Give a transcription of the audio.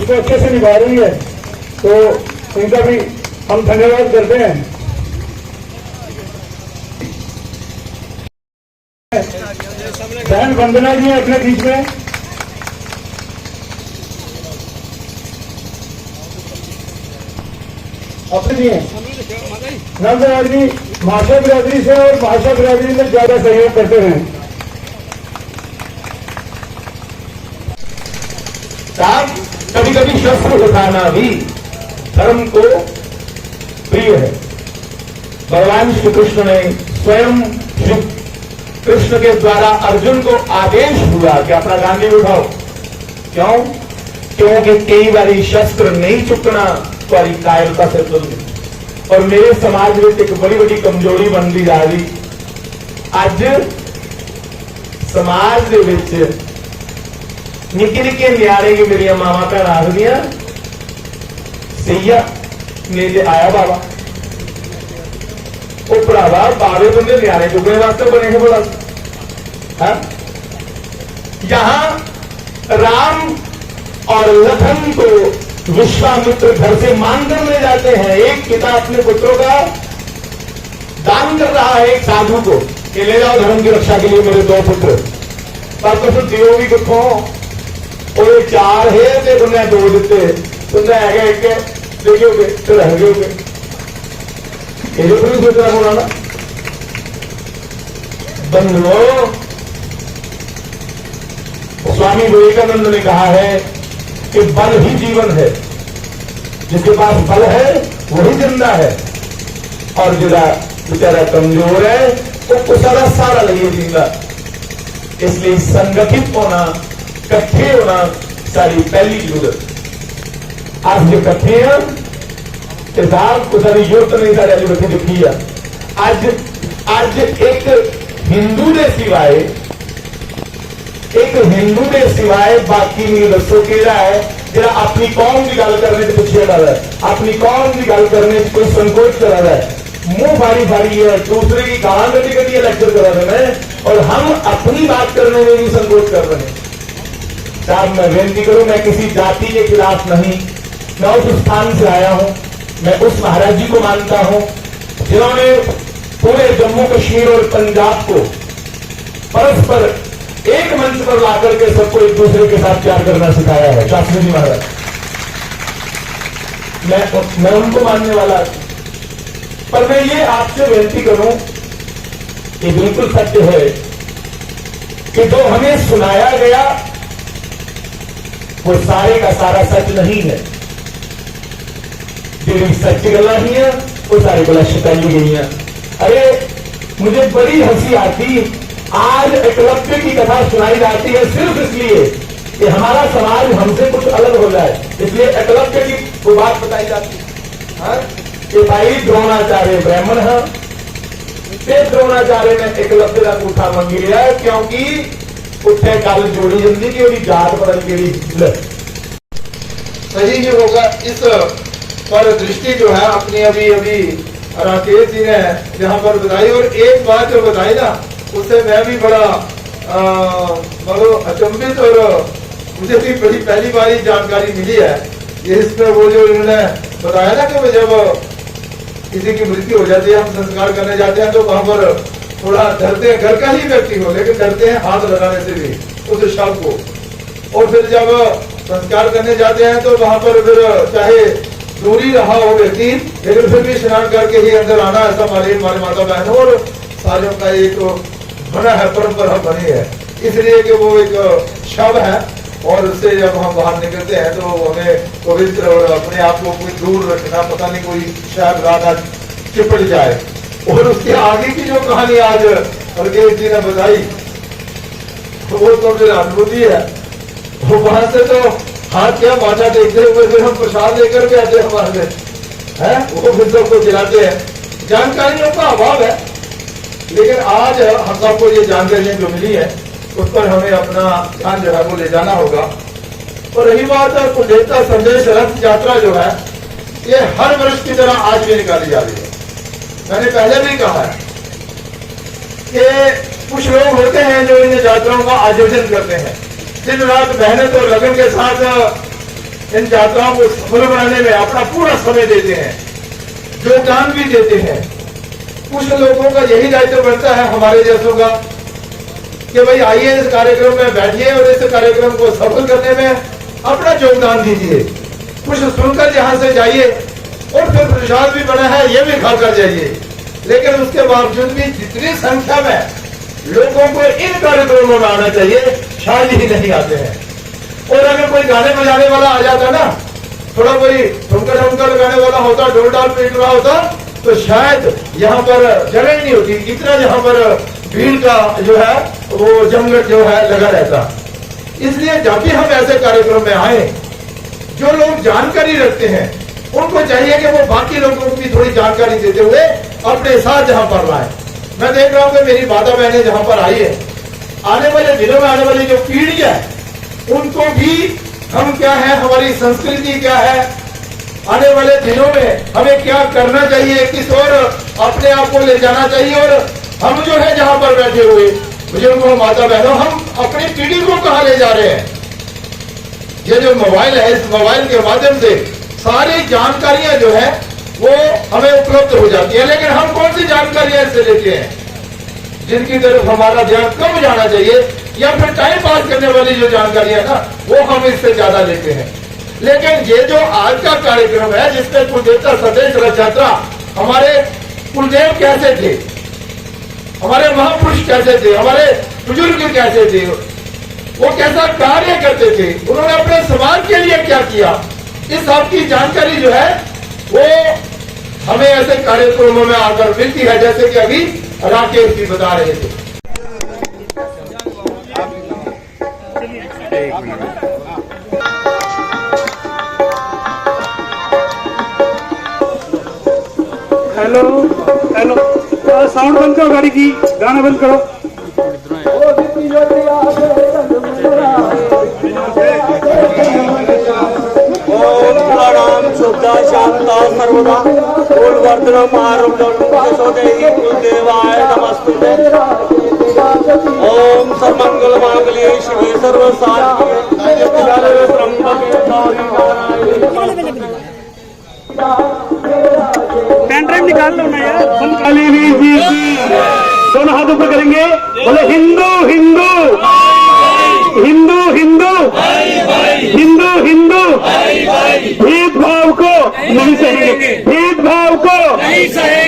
इसको अच्छे से निभा रही है, तो इनका भी हम धन्यवाद करते हैं। बहन वंदना जी है अपने बीच में, अपने जी हैं नंद बिरादरी, भाषा बिरादरी से, और भाषा बिरादरी में ज्यादा सहयोग करते हैं। साहब, कभी कभी शस्त्र उठाना भी धर्म को प्रिय है। भगवान श्री कृष्ण ने स्वयं श्री कृष्ण के द्वारा अर्जुन को आदेश हुआ कि अपना गांधी उठाओ। क्यों? क्योंकि कई बारी शस्त्र नहीं चुकना तुम्हारी कायरता से तुल्य। और मेरे समाज में एक बड़ी बड़ी कमजोरी बनती जा रही। अज समाज के निके निके न्याणे की मेरिया मावा भैन आखदियां सैया मेले आया बाबा, वो भरावा बावे बंदे न्याणे चुकने वास्ते बने हैं। बड़ा है यहां राम और लखन को विश्वामित्र घर से मानकर ले जाते हैं। एक पिता अपने पुत्रों का दान कर रहा है एक साधु को कि ले जाओ धर्म की रक्षा के लिए मेरे 2 पुत्र। पर कुछ दियो भी कितों, और 4 है तो उन्हें 2 दिते, तुमने है एक देखियोगे तो रह गए। ये जो कोई सोच रहा होना ना बंधुओं, स्वामी विवेकानंद ने कहा है कि बल ही जीवन है, जिसके पास बल है वही जिंदा है, और जरा बेचारा कमजोर है वो सारा लगे जिंदा। इसलिए संगठित होना, इकट्ठे होना सारी पहली जरूरत। आज जो इकट्ठे हैं को सारी जरूरत नहीं, सारे बैठे दुखी है। आज एक हिंदू ने सिवाय बाकी नहीं दसो केड़ा है जो अपनी कौम की गल करने से पिछे रहा है, अपनी कौम की गल करने से कोई संकोच करा रहा है, मुंह भारी है, दूसरे की गाल कटी कटी लेक्चर करा रहे हैं, और हम अपनी बात करने में भी संकोच कर रहे हैं। साहब, मैं विनती करूं, मैं किसी जाति के खिलाफ नहीं, मैं उस स्थान से आया हूं, मैं उस महाराज जी को मानता हूं जिन्होंने पूरे जम्मू कश्मीर और पंजाब को परस्पर एक मंच पर लाकर के सबको एक दूसरे के साथ प्यार करना सिखाया है, शास्त्री जी महाराज। मैं उनको मानने वाला, पर मैं ये आपसे विनती करूं कि बिल्कुल सत्य है कि जो हमें सुनाया गया वो सारे का सारा सच नहीं है। जो सच गला ही है वो सारी गला शिकाई गई है। अरे मुझे बड़ी हंसी आती, आज एकलव्य की कथा सुनाई जाती है सिर्फ इसलिए कि हमारा समाज हमसे कुछ अलग हो जाए, इसलिए एकलव्य की वो बात बताई जाती है कि भाई द्रोणाचार्य ब्राह्मण है, द्रोणाचार्य ने एकलव्य का अंगूठा मंगी लिया क्योंकि उत्थे गल जोड़ी जाती कि उसकी जात बदल के सही नहीं होगा। इस पर दृष्टि जो है अपनी अभी राकेश जी ने यहाँ पर बताई, और एक बात जो बताई ना उससे मैं भी बड़ा अचंभित, और मुझे भी बड़ी पहली बार ही जानकारी मिली है। ये इसमें वो जो इन्होंने बताया ना कि जब किसी की मृत्यु हो जाती है, हम संस्कार करने जाते हैं तो वहां पर थोड़ा डरते हैं, घर का ही व्यक्ति हो लेकिन डरते हैं हाथ लगाने से भी उस शव को। और फिर जब संस्कार करने जाते हैं तो वहां पर फिर चाहे दूरी रहा हो व्यक्ति, लेकिन फिर भी स्नान करके ही अंदर आना, ऐसा हमारे माता बहनों और सारियों का एक बना है, परंपरा बनी है। इसलिए कि वो एक शव है और उससे जब हम बाहर निकलते हैं तो हमें पवित्र और अपने आप को कोई दूर रखना, पता नहीं कोई शायद रात चिपट जाए। और उसके आगे की जो कहानी आज हरकेश जी ने बताई वो तो फिर अनुभूति है। वो वहां से तो हाथ क्या माथा देखते हुए फिर हम प्रसाद लेकर के आते हमारे हैं, वो फिर सबको खिलाते हैं। जानकारियों का अभाव है, लेकिन आज हम सबको ये जानकारियां जो मिली है उस पर हमें अपना ध्यान जो है वो ले जाना होगा। और रही बात कुलदेवता संदेश रथ यात्रा जो है ये हर वर्ष की तरह आज भी निकाली जा रही है। मैंने पहले भी कहा है कि कुछ लोग होते हैं जो इन यात्राओं का आयोजन करते हैं, दिन रात मेहनत और लगन के साथ इन यात्राओं को सफल बनाने में अपना पूरा समय देते हैं, योगदान भी देते हैं। कुछ लोगों का यही दायित्व बनता है हमारे जैसों का कि भाई आइए इस कार्यक्रम में बैठिए और इस कार्यक्रम को सफल करने में अपना योगदान दीजिए। कुछ सुनकर यहां से जाइए और फिर प्रसाद भी बना है ये भी खाकर जाइए, लेकिन उसके बावजूद भी जितनी संख्या में लोगों को इन कार्यक्रमों में आना चाहिए शायद ही नहीं आते हैं। और अगर कोई गाने बजाने वाला आ जाता ना, थोड़ा कोई ठुमका ठुमका लगाने वाला होता, ढोल डाल पीट रहा होता, तो शायद यहाँ पर जगह ही नहीं होती, इतना यहाँ पर भीड़ का जो है वो जमघट जो है लगा रहता। इसलिए जब भी हम ऐसे कार्यक्रम में आए, जो लोग जानकारी रखते हैं उनको चाहिए कि वो बाकी लोगों को भी थोड़ी जानकारी देते हुए अपने साथ जहां पर लाए। मैं देख रहा हूं कि मेरी माता बहनें जहां पर आई है, आने वाले दिनों में आने वाली जो पीढ़ी है उनको भी हम क्या है, हमारी संस्कृति क्या है, आने वाले दिनों में हमें क्या करना चाहिए, किस और अपने आप को ले जाना चाहिए। और हम जो है जहां पर बैठे हुए बुजुर्गों, माता बहनों, हम अपनी पीढ़ी को कहां ले जा रहे हैं। ये जो मोबाइल है, इस मोबाइल के माध्यम से सारी जानकारियां जो है वो हमें उपलब्ध हो जाती है, लेकिन हम कौन सी जानकारियां इससे लेते हैं जिनकी तरफ हमारा ध्यान कम जाना चाहिए, या फिर टाइम पास करने वाली जो जानकारियां ना वो हम इससे ज्यादा लेते हैं। लेकिन ये जो आज का कार्यक्रम है जिसमें कुलदेवता संदेश रथ यात्रा, हमारे कुलदेव कैसे थे, हमारे महापुरुष कैसे थे, हमारे बुजुर्ग कैसे थे, वो कैसा कार्य करते थे, उन्होंने अपने समाज के लिए क्या किया, इस सबकी जानकारी जो है वो हमें ऐसे कार्यक्रमों में आकर मिलती है, जैसे कि अभी राकेश जी बता रहे थे। हेलो हेलो, साउंड बंद करो, गाड़ी की गाना बंद करो। ओम शुद्धा शांता सर्वदा कुलवर्धनम आरोग्यम कुलदेवाय नमस्ते। ओम सर्वमंगल मांगल्ये शिवे सर्वसाधिके त्र्यंबके गौरी नारायणी। पेन ड्राइव निकाल लो ना यार। दोनों हाथ ऊपर करेंगे, बोले हिंदू हिंदू हिंदू हिंदू हिंदू हिंदू, भेदभाव को नहीं सहेंगे, भेदभाव को नहीं सहेंगे।